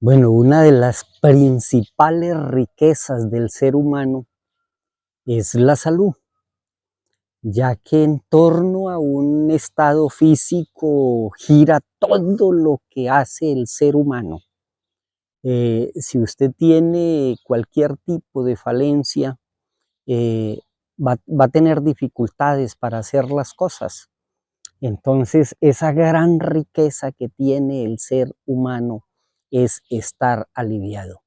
Bueno, una de las principales riquezas del ser humano es la salud, ya que en torno a un estado físico gira todo lo que hace el ser humano. Si usted tiene cualquier tipo de falencia, eh, va a tener dificultades para hacer las cosas. Entonces, esa gran riqueza que tiene el ser humano es estar aliviado.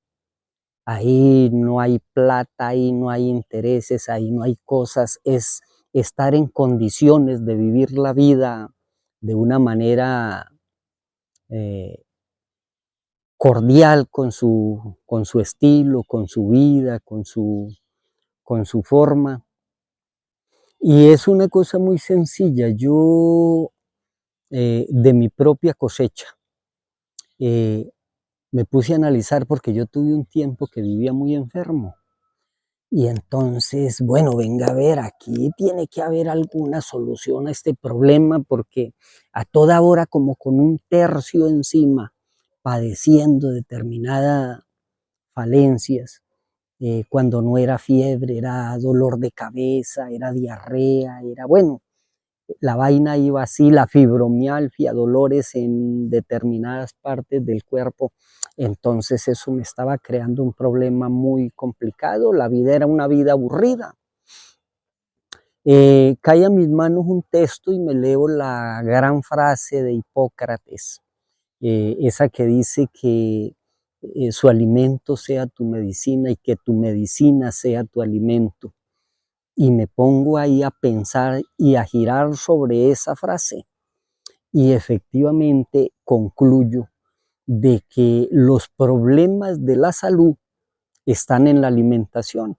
Ahí no hay plata, ahí no hay intereses, ahí no hay cosas, es estar en condiciones de vivir la vida de una manera eh, cordial con su estilo, con su vida, con su forma. Y es una cosa muy sencilla. Yo, de mi propia cosecha, eh, me puse a analizar porque yo tuve un tiempo que vivía muy enfermo. Y entonces, bueno, venga a ver, aquí tiene que haber alguna solución a este problema porque a toda hora como con un tercio encima, padeciendo determinadas falencias, cuando no era fiebre, era dolor de cabeza, era diarrea, era bueno, la vaina iba así, la fibromialgia, dolores en determinadas partes del cuerpo. Entonces eso me estaba creando un problema muy complicado. La vida era una vida aburrida. Cae a mis manos un texto y me leo la gran frase de Hipócrates, esa que dice que su alimento sea tu medicina y que tu medicina sea tu alimento. Y me pongo ahí a pensar y a girar sobre esa frase. Y efectivamente concluyo de que los problemas de la salud están en la alimentación.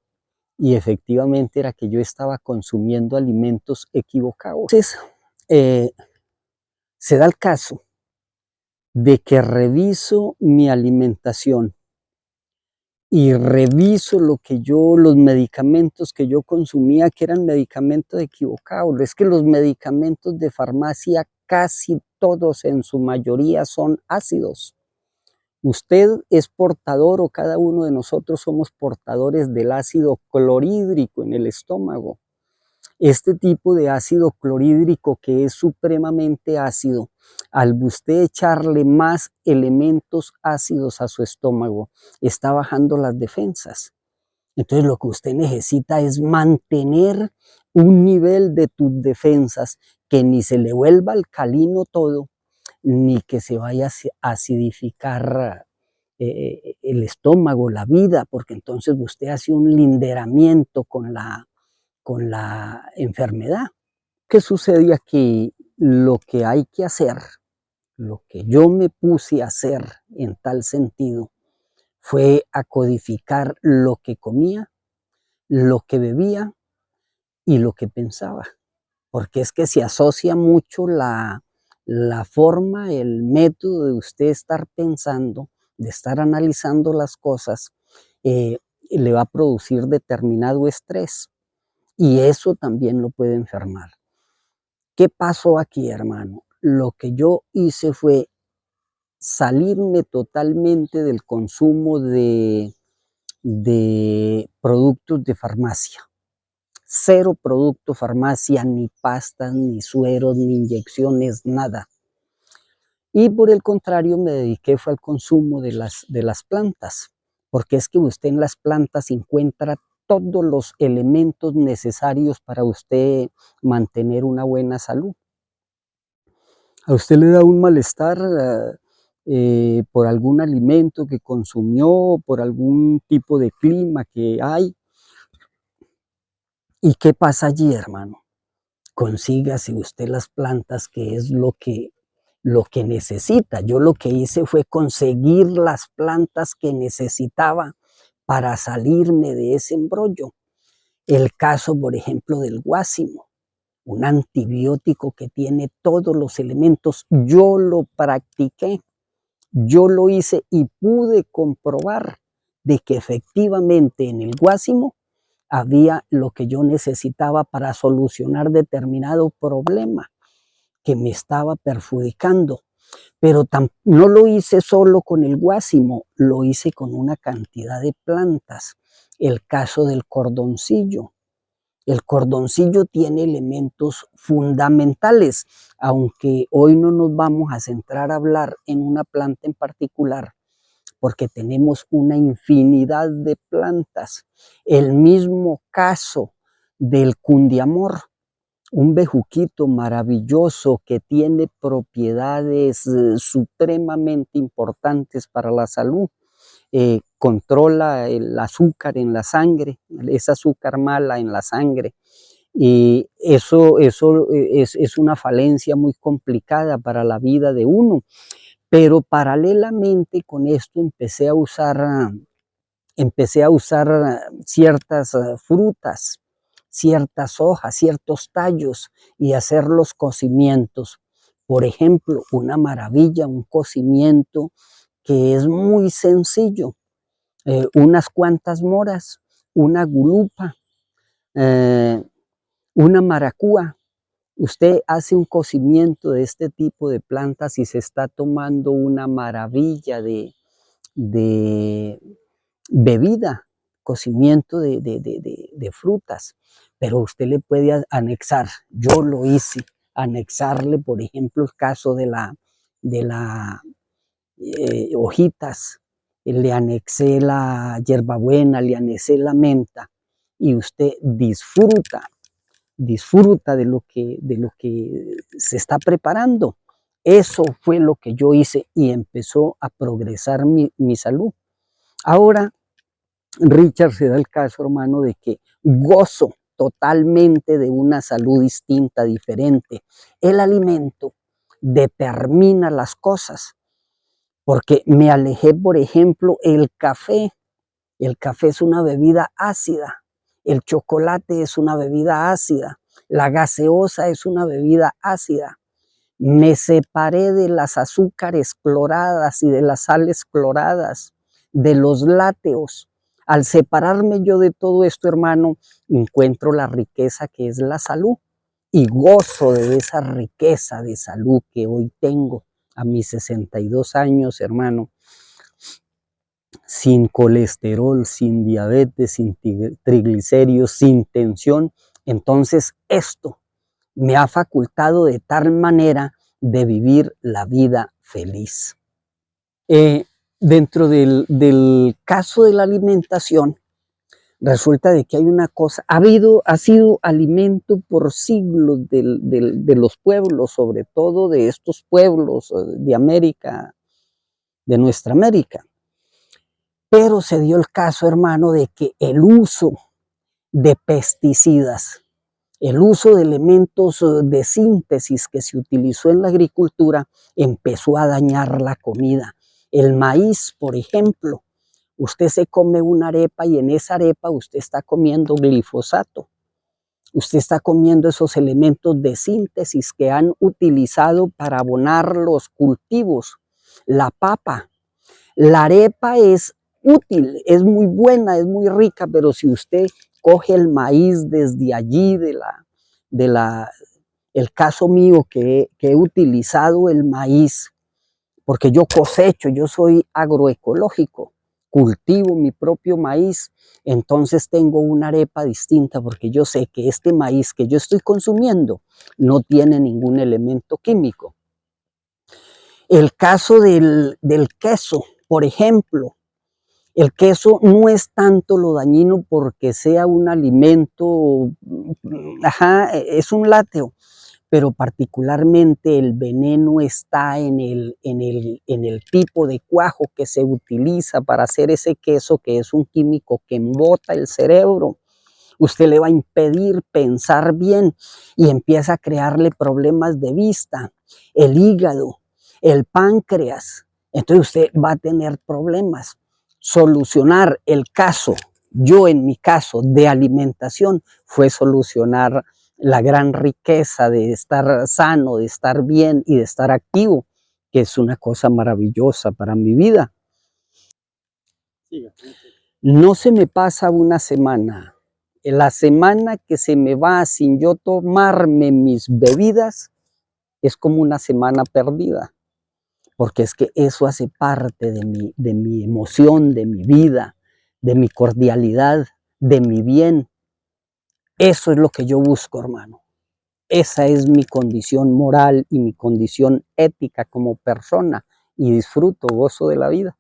Y efectivamente era que yo estaba consumiendo alimentos equivocados. Entonces, eh, se da el caso de que reviso mi alimentación y reviso los medicamentos que yo consumía, que eran medicamentos equivocados. Es que los medicamentos de farmacia, casi todos en su mayoría son ácidos. Usted es portador o cada uno de nosotros somos portadores del ácido clorhídrico en el estómago. Este tipo de ácido clorhídrico que es supremamente ácido, al usted echarle más elementos ácidos a su estómago, está bajando las defensas. Entonces lo que usted necesita es mantener un nivel de tus defensas que ni se le vuelva alcalino todo, ni que se vaya a acidificar el estómago, la vida, porque entonces usted hace un linderamiento con la enfermedad. ¿Qué sucede aquí? Lo que hay que hacer, lo que yo me puse a hacer en tal sentido, fue a codificar lo que comía, lo que bebía y lo que pensaba. Porque es que se asocia mucho la forma, el método de usted estar pensando, de estar analizando las cosas, le va a producir determinado estrés y eso también lo puede enfermar. ¿Qué pasó aquí, hermano? Lo que yo hice fue salirme totalmente del consumo de productos de farmacia. Cero producto farmacia, ni pastas, ni sueros, ni inyecciones, nada. Y por el contrario me dediqué fue al consumo de las plantas, porque es que usted en las plantas encuentra todos los elementos necesarios para usted mantener una buena salud. A usted le da un malestar por algún alimento que consumió, por algún tipo de clima que hay. ¿Y qué pasa allí, hermano? Consígase usted las plantas, que es lo que necesita. Yo lo que hice fue conseguir las plantas que necesitaba para salirme de ese embrollo. El caso, por ejemplo, del guásimo, un antibiótico que tiene todos los elementos. Yo lo practiqué, yo lo hice y pude comprobar de que efectivamente en el guásimo había lo que yo necesitaba para solucionar determinado problema que me estaba perjudicando. Pero no lo hice solo con el guásimo, lo hice con una cantidad de plantas. El caso del cordoncillo. El cordoncillo tiene elementos fundamentales, aunque hoy no nos vamos a centrar a hablar en una planta en particular, porque tenemos una infinidad de plantas. El mismo caso del cundiamor, un bejuquito maravilloso que tiene propiedades supremamente importantes para la salud. Controla el azúcar en la sangre, esa azúcar mala en la sangre. Y eso es una falencia muy complicada para la vida de uno. Pero paralelamente con esto empecé a usar ciertas frutas, ciertas hojas, ciertos tallos y hacer los cocimientos. Por ejemplo, una maravilla, un cocimiento que es muy sencillo. Unas cuantas moras, una gulupa, una maracúa. Usted hace un cocimiento de este tipo de plantas y se está tomando una maravilla de bebida, cocimiento de frutas, pero usted le puede anexar, yo lo hice, anexarle, por ejemplo, el caso de la hojitas, le anexé la hierbabuena, le anexé la menta, y usted disfruta de lo que se está preparando. Eso fue lo que yo hice y empezó a progresar mi salud. Ahora, Richard, se da el caso, hermano, de que gozo totalmente de una salud distinta, diferente. El alimento determina las cosas, porque me alejé, por ejemplo, el café. El café es una bebida ácida, el chocolate es una bebida ácida, la gaseosa es una bebida ácida. Me separé de las azúcares cloradas y de las sales cloradas, de los lácteos. Al separarme yo de todo esto, hermano, encuentro la riqueza que es la salud y gozo de esa riqueza de salud que hoy tengo a mis 62 años, hermano, sin colesterol, sin diabetes, sin triglicéridos, sin tensión. Entonces esto me ha facultado de tal manera de vivir la vida feliz. Dentro del caso de la alimentación, resulta de que hay una cosa, ha sido alimento por siglos de los pueblos, sobre todo de estos pueblos de América, de nuestra América. Pero se dio el caso, hermano, de que el uso de pesticidas, el uso de elementos de síntesis que se utilizó en la agricultura empezó a dañar la comida. El maíz, por ejemplo, usted se come una arepa y en esa arepa usted está comiendo glifosato. Usted está comiendo esos elementos de síntesis que han utilizado para abonar los cultivos. La papa, la arepa es útil, es muy buena, es muy rica, pero si usted coge el maíz desde allí, el caso mío que he utilizado el maíz, porque yo cosecho, yo soy agroecológico, cultivo mi propio maíz, entonces tengo una arepa distinta porque yo sé que este maíz que yo estoy consumiendo no tiene ningún elemento químico. El caso del queso, por ejemplo, el queso no es tanto lo dañino porque sea un alimento, es un lácteo, pero particularmente el veneno está en el tipo de cuajo que se utiliza para hacer ese queso, que es un químico que embota el cerebro. Usted le va a impedir pensar bien y empieza a crearle problemas de vista, el hígado, el páncreas. Entonces usted va a tener problemas. Solucionar el caso, yo en mi caso de alimentación, fue solucionar la gran riqueza de estar sano, de estar bien y de estar activo, que es una cosa maravillosa para mi vida. No se me pasa una semana. La semana que se me va sin yo tomarme mis bebidas es como una semana perdida. porque es que eso hace parte de mi emoción, de mi vida, de mi cordialidad, de mi bien. Eso es lo que yo busco, hermano. Esa es mi condición moral y mi condición ética como persona, y disfruto, gozo de la vida.